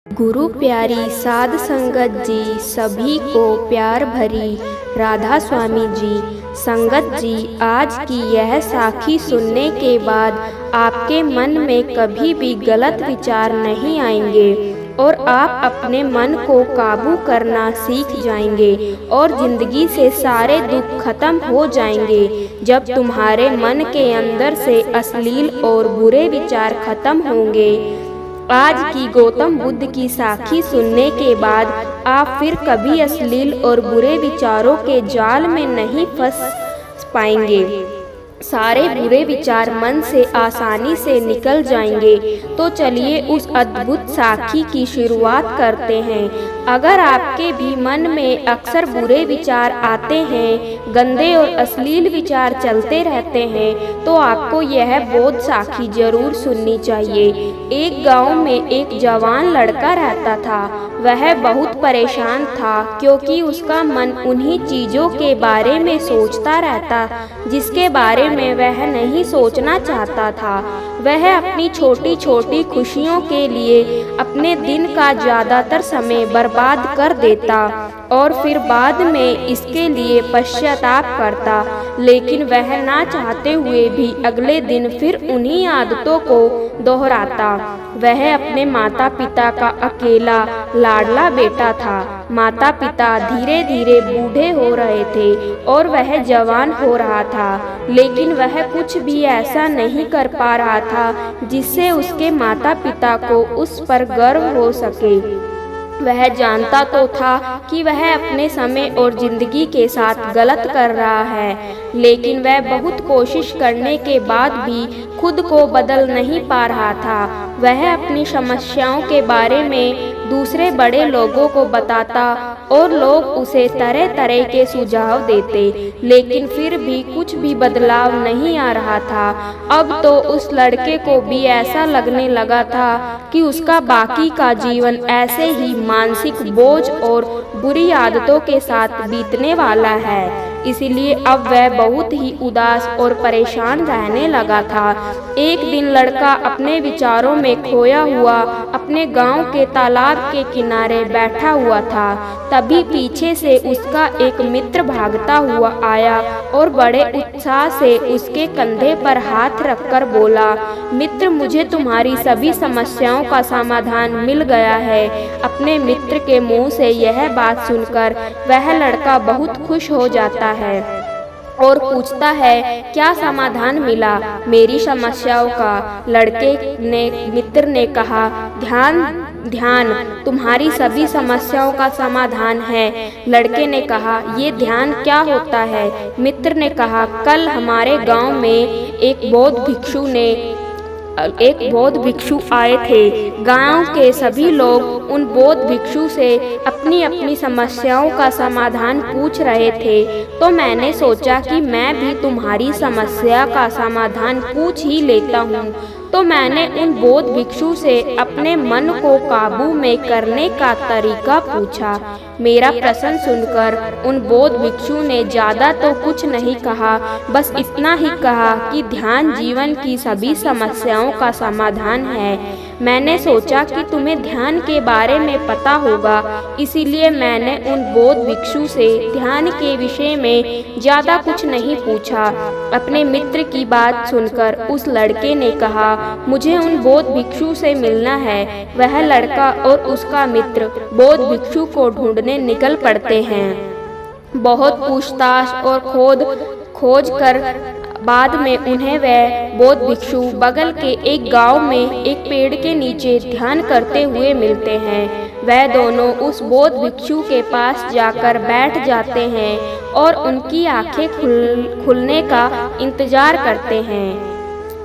गुरु प्यारी साध संगत जी, सभी को प्यार भरी राधा स्वामी जी। संगत जी, आज की यह साखी सुनने के बाद आपके मन में कभी भी गलत विचार नहीं आएंगे और आप अपने मन को काबू करना सीख जाएंगे और जिंदगी से सारे दुख खत्म हो जाएंगे। जब तुम्हारे मन के अंदर से अश्लील और बुरे विचार खत्म होंगे। आज की गौतम बुद्ध की साखी सुनने के बाद आप फिर कभी अश्लील और बुरे विचारों के जाल में नहीं फंस पाएंगे। सारे बुरे विचार मन से आसानी से निकल जाएंगे। तो चलिए उस अद्भुत साखी की शुरुआत करते हैं। अगर आपके भी मन में अक्सर बुरे विचार आते हैं, गंदे और अश्लील विचार चलते रहते हैं, तो आपको यह बोध साखी जरूर सुननी चाहिए। एक गांव में एक जवान लड़का रहता था। वह बहुत परेशान था क्योंकि उसका मन उन्हीं चीज़ों के बारे में सोचता रहता जिसके बारे में वह नहीं सोचना चाहता था। वह अपनी छोटी छोटी खुशियों के लिए अपने दिन का ज़्यादातर समय बर्बाद कर देता और फिर बाद में इसके लिए पश्चाताप करता। लेकिन वह ना चाहते हुए भी अगले दिन फिर उन्हीं आदतों को दोहराता। वह अपने माता पिता का अकेला लाडला बेटा था। माता पिता धीरे धीरे बूढ़े हो रहे थे और वह जवान हो रहा था, लेकिन वह कुछ भी ऐसा नहीं कर पा रहा था जिससे उसके माता पिता को उस पर गर्व हो सके। वह जानता तो था कि वह अपने समय और जिंदगी के साथ गलत कर रहा है, लेकिन वह बहुत कोशिश करने के बाद भी खुद को बदल नहीं पा रहा था। वह अपनी समस्याओं के बारे में दूसरे बड़े लोगों को बताता और लोग उसे तरह तरह के सुझाव देते, लेकिन फिर भी कुछ भी बदलाव नहीं आ रहा था। अब तो उस लड़के को भी ऐसा लगने लगा था कि उसका बाकी का जीवन ऐसे ही मानसिक बोझ और बुरी आदतों के साथ बीतने वाला है। इसीलिए अब वह बहुत ही उदास और परेशान रहने लगा था। एक दिन लड़का अपने विचारों में खोया हुआ अपने गांव के तालाब के किनारे बैठा हुआ था। तभी पीछे से उसका एक मित्र भागता हुआ आया और बड़े उत्साह से उसके कंधे पर हाथ रखकर बोला, मित्र, मुझे तुम्हारी सभी समस्याओं का समाधान मिल गया है। अपने मित्र के मुंह से यह बात सुनकर वह लड़का बहुत खुश हो जाता है और पूछता है, क्या समाधान मिला मेरी समस्याओं का? मित्र ने कहा, ध्यान तुम्हारी सभी समस्याओं का समाधान है। लड़के ने कहा, ये ध्यान क्या होता है? मित्र ने कहा, कल हमारे गांव में एक बौद्ध भिक्षु आए थे। गांव के सभी लोग उन बौद्ध भिक्षु से अपनी अपनी समस्याओं का समाधान पूछ रहे थे, तो मैंने सोचा कि मैं भी तुम्हारी समस्या का समाधान पूछ ही लेता हूँ। तो मैंने उन बौद्ध भिक्षु से अपने मन को काबू में करने का तरीका पूछा। मेरा प्रश्न सुनकर उन बौद्ध भिक्षु ने ज़्यादा तो कुछ नहीं कहा, बस इतना ही कहा कि ध्यान जीवन की सभी समस्याओं का समाधान है। मैंने सोचा कि तुम्हें ध्यान के बारे में पता होगा, इसीलिए मैंने उन बौद्ध भिक्षु से ध्यान के विषय में ज़्यादा कुछ नहीं पूछा। अपने मित्र की बात सुनकर उस लड़के ने कहा, मुझे उन बौद्ध भिक्षु से मिलना है। वह लड़का और उसका मित्र बौद्ध भिक्षु को ढूंढने निकल पड़ते हैं। बहुत पूछताछ और खोज कर बाद में उन्हें वह बौद्ध भिक्षु बगल के एक गांव में एक पेड़ के नीचे ध्यान करते हुए मिलते हैं। वह दोनों उस बौद्ध भिक्षु के पास जाकर बैठ जाते हैं और उनकी आंखें खुलने का इंतजार करते हैं।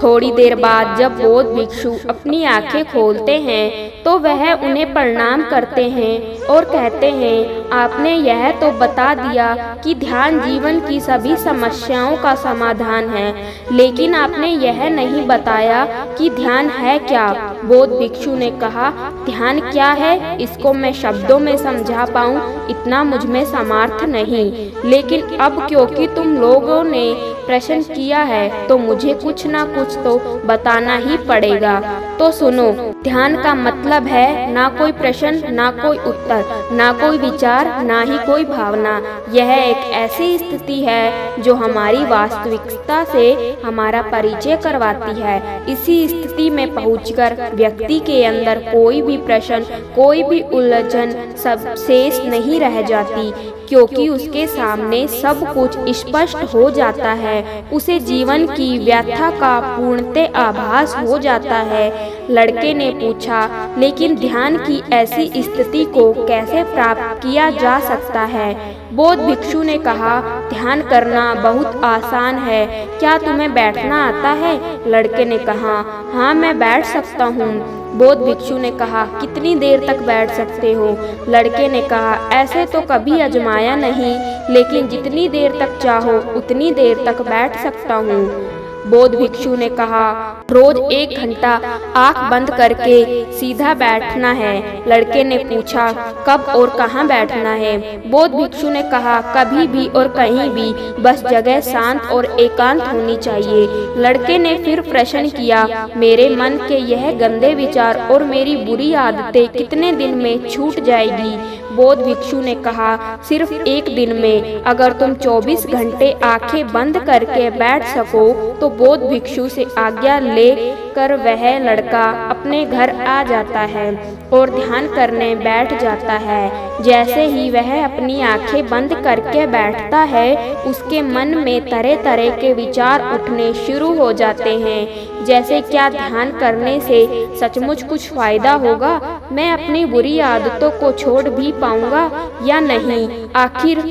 थोड़ी देर बाद जब बौद्ध भिक्षु अपनी आंखें खोलते हैं तो वह उन्हें प्रणाम करते हैं और कहते हैं, आपने यह तो बता दिया कि ध्यान जीवन की सभी समस्याओं का समाधान है, लेकिन आपने यह नहीं बताया कि ध्यान है क्या? बौद्ध भिक्षु ने कहा, ध्यान क्या है इसको मैं शब्दों में समझा पाऊँ इतना मुझ में सामर्थ्य नहीं, लेकिन अब क्योंकि तुम लोगों ने प्रश्न किया है तो मुझे कुछ ना कुछ तो बताना ही पड़ेगा। तो तो सुनो, ध्यान का मतलब है ना कोई प्रश्न, ना कोई उत्तर, ना कोई विचार, ना ही कोई भावना। यह एक ऐसी स्थिति है जो हमारी वास्तविकता से हमारा परिचय करवाती है। इसी स्थिति में पहुंचकर व्यक्ति के अंदर कोई भी प्रश्न, कोई भी उलझन सब शेष नहीं रह जाती, क्योंकि उसके सामने सब कुछ स्पष्ट हो जाता है। उसे जीवन की व्यथा का पूर्णतः आभास हो जाता है। लड़के ने पूछा, लेकिन ध्यान की ऐसी स्थिति को कैसे प्राप्त किया जा सकता है? बौद्ध भिक्षु ने कहा, ध्यान करना बहुत आसान है। क्या तुम्हें बैठना आता है? लड़के ने कहा, हाँ, मैं बैठ सकता हूँ। बौद्ध भिक्षु ने कहा, कितनी देर तक बैठ सकते हो? लड़के ने कहा, ऐसे तो कभी आजमाया नहीं, लेकिन जितनी देर तक चाहो उतनी देर तक बैठ सकता हूँ। बौद्ध भिक्षु ने कहा, रोज 1 घंटा आंख बंद करके सीधा बैठना है। लड़के ने पूछा, कब और कहाँ बैठना है? बौद्ध भिक्षु ने कहा, कभी भी और कहीं भी, बस जगह शांत और एकांत होनी चाहिए। लड़के ने फिर प्रश्न किया, मेरे मन के यह गंदे विचार और मेरी बुरी आदतें कितने दिन में छूट जाएगी? बौद्ध भिक्षु ने कहा, सिर्फ 1 दिन में। अगर तुम 24 घंटे आंखें बंद करके बैठ सको तो बौद्ध भिक्षु से आज्ञा ले कर वह लड़का अपने घर आ जाता है और ध्यान करने बैठ जाता है। जैसे ही वह अपनी आंखें बंद करके बैठता है, उसके मन में तरह तरह के विचार उठने शुरू हो जाते हैं। जैसे, क्या ध्यान करने से सचमुच कुछ फायदा होगा? मैं अपनी बुरी आदतों को छोड़ भी पाऊंगा या नहीं? आखिर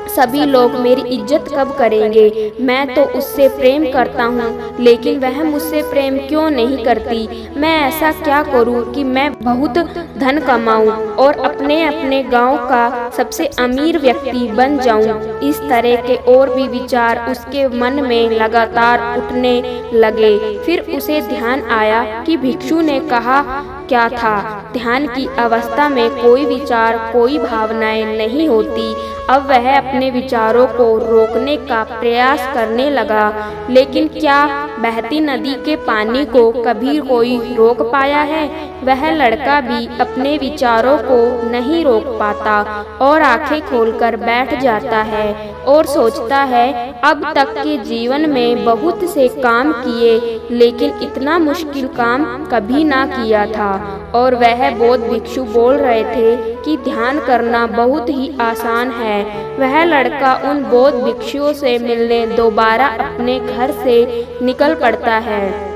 सभी लोग मेरी इज्जत कब करेंगे? मैं तो उससे प्रेम करता हूँ, लेकिन वह मुझसे प्रेम क्यों नहीं करती? मैं ऐसा क्या करूँ कि मैं बहुत धन कमाऊँ और अपने अपने गांव का सबसे अमीर व्यक्ति बन जाऊँ? इस तरह के और भी विचार उसके मन में लगातार उठने लगे। फिर उसे ध्यान आया कि भिक्षु ने कहा क्या था। ध्यान की अवस्था में कोई विचार, कोई भावनाएं नहीं होती। अब वह अपने विचारों को रोकने का प्रयास करने लगा, लेकिन क्या बहती नदी के पानी को कभी कोई रोक पाया है? वह लड़का भी अपने विचारों को नहीं रोक पाता और आंखें खोलकर बैठ जाता है और सोचता है, अब तक के जीवन में बहुत से काम किए, लेकिन इतना मुश्किल काम कभी ना किया था। और वह बौद्ध भिक्षु बोल रहे थे कि ध्यान करना बहुत ही आसान है। वह लड़का उन बौद्ध भिक्षुओं से मिलने दोबारा अपने घर से निकल पड़ता है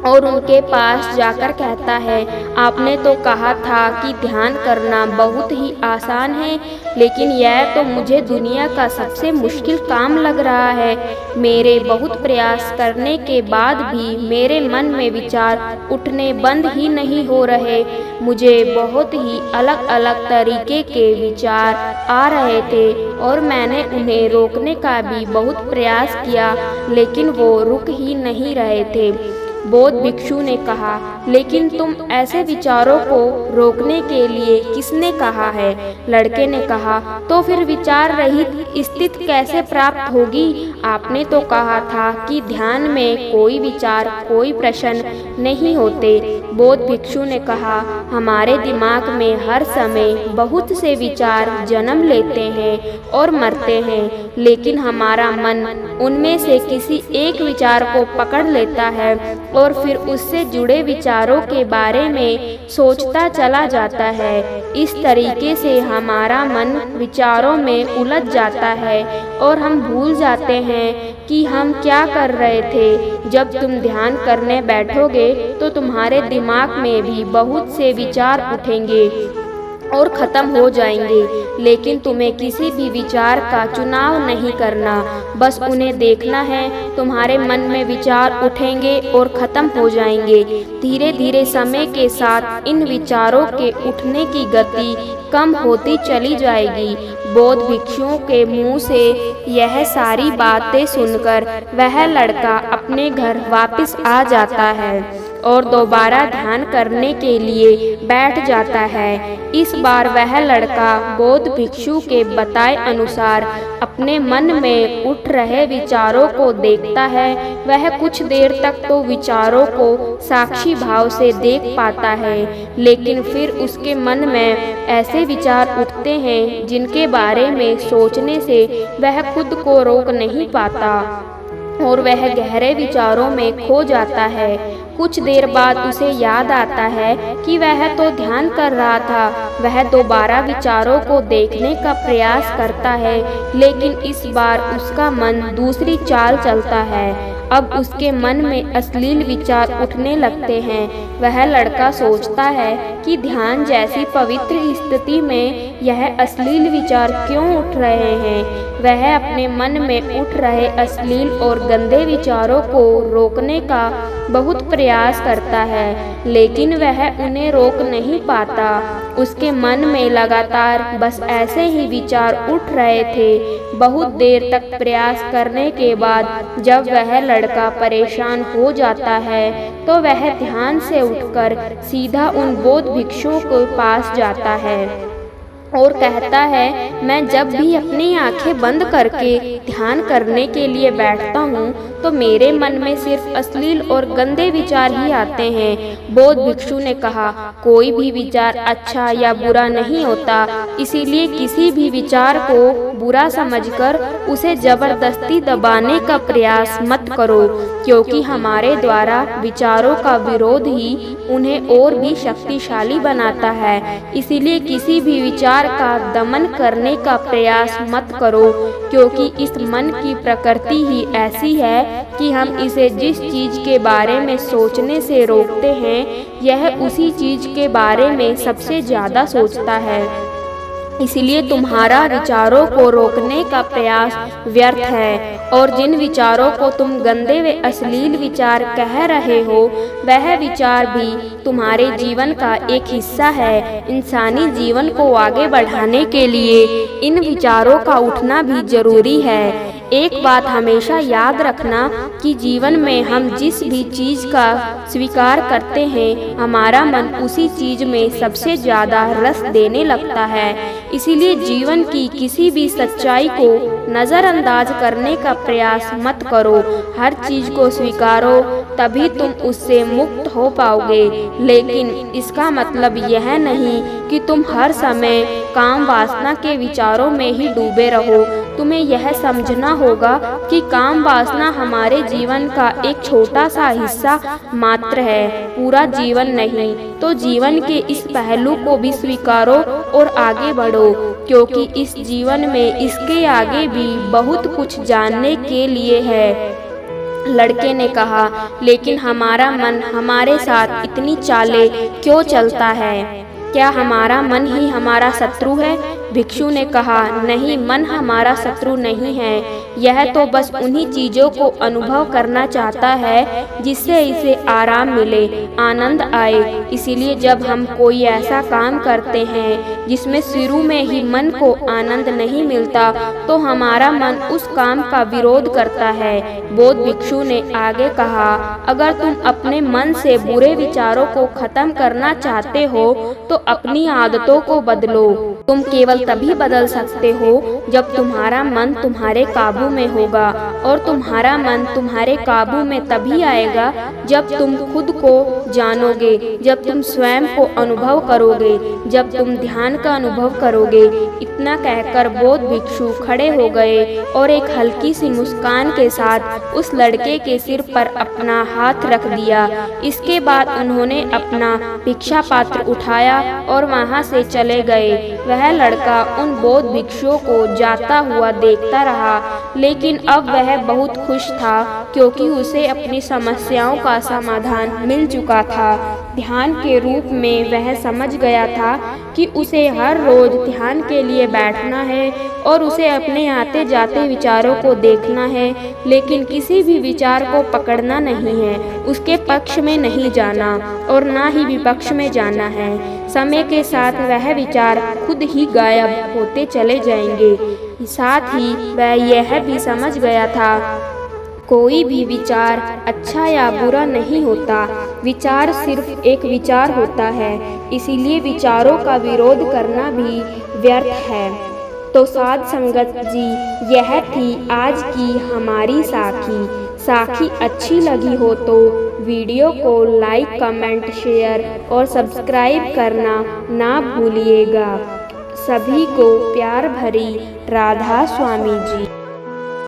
और उनके पास जाकर कहता है, आपने तो कहा था कि ध्यान करना बहुत ही आसान है, लेकिन यह तो मुझे दुनिया का सबसे मुश्किल काम लग रहा है। मेरे बहुत प्रयास करने के बाद भी मेरे मन में विचार उठने बंद ही नहीं हो रहे। मुझे बहुत ही अलग अलग तरीके के विचार आ रहे थे और मैंने उन्हें रोकने का भी बहुत प्रयास किया, लेकिन वो रुक ही नहीं रहे थे। बौद्ध भिक्षु ने कहा, लेकिन तुम ऐसे विचारों को रोकने के लिए किसने कहा है? लड़के ने कहा, तो फिर विचार रहित स्थिति कैसे प्राप्त होगी? आपने तो कहा था कि ध्यान में कोई विचार, कोई प्रश्न नहीं होते। बौद्ध भिक्षु ने कहा, हमारे दिमाग में हर समय बहुत से विचार जन्म लेते हैं और मरते हैं, लेकिन हमारा मन उनमें से किसी एक विचार को पकड़ लेता है और फिर उससे जुड़े विचारों के बारे में सोचता चला जाता है। इस तरीके से हमारा मन विचारों में उलझ जाता है और हम भूल जाते हैं कि हम क्या कर रहे थे। जब तुम ध्यान करने बैठोगे तो तुम्हारे दिमाग में भी बहुत से विचार उठेंगे और ख़त्म हो जाएंगे, लेकिन तुम्हें किसी भी विचार का चुनाव नहीं करना, बस उन्हें देखना है। तुम्हारे मन में विचार उठेंगे और ख़त्म हो जाएंगे। धीरे धीरे समय के साथ इन विचारों के उठने की गति कम होती चली जाएगी। बौद्ध भिक्षुओं के मुंह से यह सारी बातें सुनकर वह लड़का अपने घर वापस आ जाता है और दोबारा ध्यान करने के लिए बैठ जाता है। इस बार वह लड़का बौद्ध भिक्षु के बताए अनुसार अपने मन में उठ रहे विचारों को देखता है। वह कुछ देर तक तो विचारों को साक्षी भाव से देख पाता है, लेकिन फिर उसके मन में ऐसे विचार उठते हैं जिनके बारे में सोचने से वह खुद को रोक नहीं पाता और वह गहरे विचारों में खो जाता है। कुछ देर बाद उसे याद आता है कि वह तो ध्यान कर रहा था। वह दोबारा विचारों को देखने का प्रयास करता है, लेकिन इस बार उसका मन दूसरी चाल चलता है। अब उसके मन में अश्लील विचार उठने लगते हैं। वह लड़का सोचता है कि ध्यान जैसी पवित्र स्थिति में यह अश्लील विचार क्यों उठ रहे हैं। वह अपने मन में उठ रहे अश्लील और गंदे विचारों को रोकने का बहुत प्रयास करता है, लेकिन वह उन्हें रोक नहीं पाता। उसके मन में लगातार बस ऐसे ही विचार उठ रहे थे। बहुत देर तक प्रयास करने के बाद जब वह लड़का परेशान हो जाता है तो वह ध्यान से उठकर सीधा उन बौद्ध भिक्षुओं के पास जाता है और कहता है, मैं जब भी अपनी आंखें बंद करके ध्यान करने के लिए बैठता हूँ तो मेरे मन में सिर्फ अश्लील और गंदे विचार ही आते हैं। बौद्ध भिक्षु ने कहा, कोई भी विचार अच्छा या बुरा नहीं होता, इसीलिए किसी भी विचार को बुरा समझकर उसे जबरदस्ती दबाने का प्रयास मत करो, क्योंकि हमारे द्वारा विचारों का विरोध ही उन्हें और भी शक्तिशाली बनाता है। इसीलिए किसी भी विचार का दमन करने का प्रयास मत करो, क्योंकि इस मन की प्रकृति ही ऐसी है कि हम इसे जिस चीज के बारे में सोचने से रोकते हैं, यह उसी चीज के बारे में सबसे ज्यादा सोचता है। इसलिए तुम्हारा विचारों को रोकने का प्रयास व्यर्थ है और जिन विचारों को तुम गंदे व अश्लील विचार कह रहे हो, वह विचार भी तुम्हारे जीवन का एक हिस्सा है। इंसानी जीवन को आगे बढ़ाने के लिए इन विचारों का उठना भी जरूरी है। एक बात हमेशा याद रखना कि जीवन में हम जिस भी चीज का स्वीकार करते हैं, हमारा मन उसी चीज में सबसे ज्यादा रस देने लगता है। इसीलिए जीवन की किसी भी सच्चाई को नज़रअंदाज करने का प्रयास मत करो। हर चीज को स्वीकारो, तभी तुम उससे मुक्त हो पाओगे। लेकिन इसका मतलब यह नहीं कि तुम हर समय काम वासना के विचारों में ही डूबे रहो। तुम्हें यह समझना होगा कि काम वासना हमारे जीवन का एक छोटा सा हिस्सा मात्र है, पूरा जीवन नहीं। तो जीवन के इस पहलू को भी स्वीकारो और आगे बढ़ो, क्योंकि इस जीवन में इसके आगे भी बहुत कुछ जानने के लिए है। लड़के ने कहा, लेकिन हमारा मन हमारे साथ इतनी चालें क्यों चलता है? क्या हमारा मन ही हमारा शत्रु है? भिक्षु ने कहा, नहीं, मन हमारा शत्रु नहीं है। यह तो बस उन्हीं चीजों को अनुभव करना चाहता है जिससे इसे आराम मिले, आनंद आए। इसीलिए जब हम कोई ऐसा काम करते हैं जिसमें शुरू में ही मन को आनंद नहीं मिलता, तो हमारा मन उस काम का विरोध करता है। बौद्ध भिक्षु ने आगे कहा, अगर तुम अपने मन से बुरे विचारों को खत्म करना चाहते हो तो अपनी आदतों को बदलो। तुम केवल तभी बदल सकते हो जब तुम्हारा मन तुम्हारे काबू में होगा, और तुम्हारा मन तुम्हारे काबू में तभी आएगा जब तुम खुद को जानोगे, जब तुम स्वयं को अनुभव करोगे, जब तुम ध्यान का अनुभव करोगे। इतना कहकर बौद्ध भिक्षु खड़े हो गए और एक हल्की सी मुस्कान के साथ उस लड़के के सिर पर अपना हाथ रख दिया। इसके बाद उन्होंने अपना भिक्षा पात्र उठाया और वहां से चले गए। वह लड़का उन बौद्ध भिक्षुओं को जाता हुआ देखता रहा, लेकिन अब वह बहुत खुश था, क्योंकि उसे अपनी समस्याओं का समाधान मिल चुका था। ध्यान के रूप में वह समझ गया था कि उसे हर रोज ध्यान के लिए बैठना है और उसे अपने आते जाते विचारों को देखना है, लेकिन किसी भी विचार को पकड़ना नहीं है, उसके पक्ष में नहीं जाना और ना ही विपक्ष में जाना है। समय के साथ वह विचार खुद ही गायब होते चले जाएंगे। साथ ही वह यह भी समझ गया था, कोई भी विचार अच्छा या बुरा नहीं होता, विचार सिर्फ एक विचार होता है, इसीलिए विचारों का विरोध करना भी व्यर्थ है। तो साध संगत जी, यह थी आज की हमारी साखी अच्छी लगी हो तो वीडियो को लाइक, कमेंट, शेयर और सब्सक्राइब करना ना भूलिएगा। सभी को प्यार भरी राधा स्वामी जी।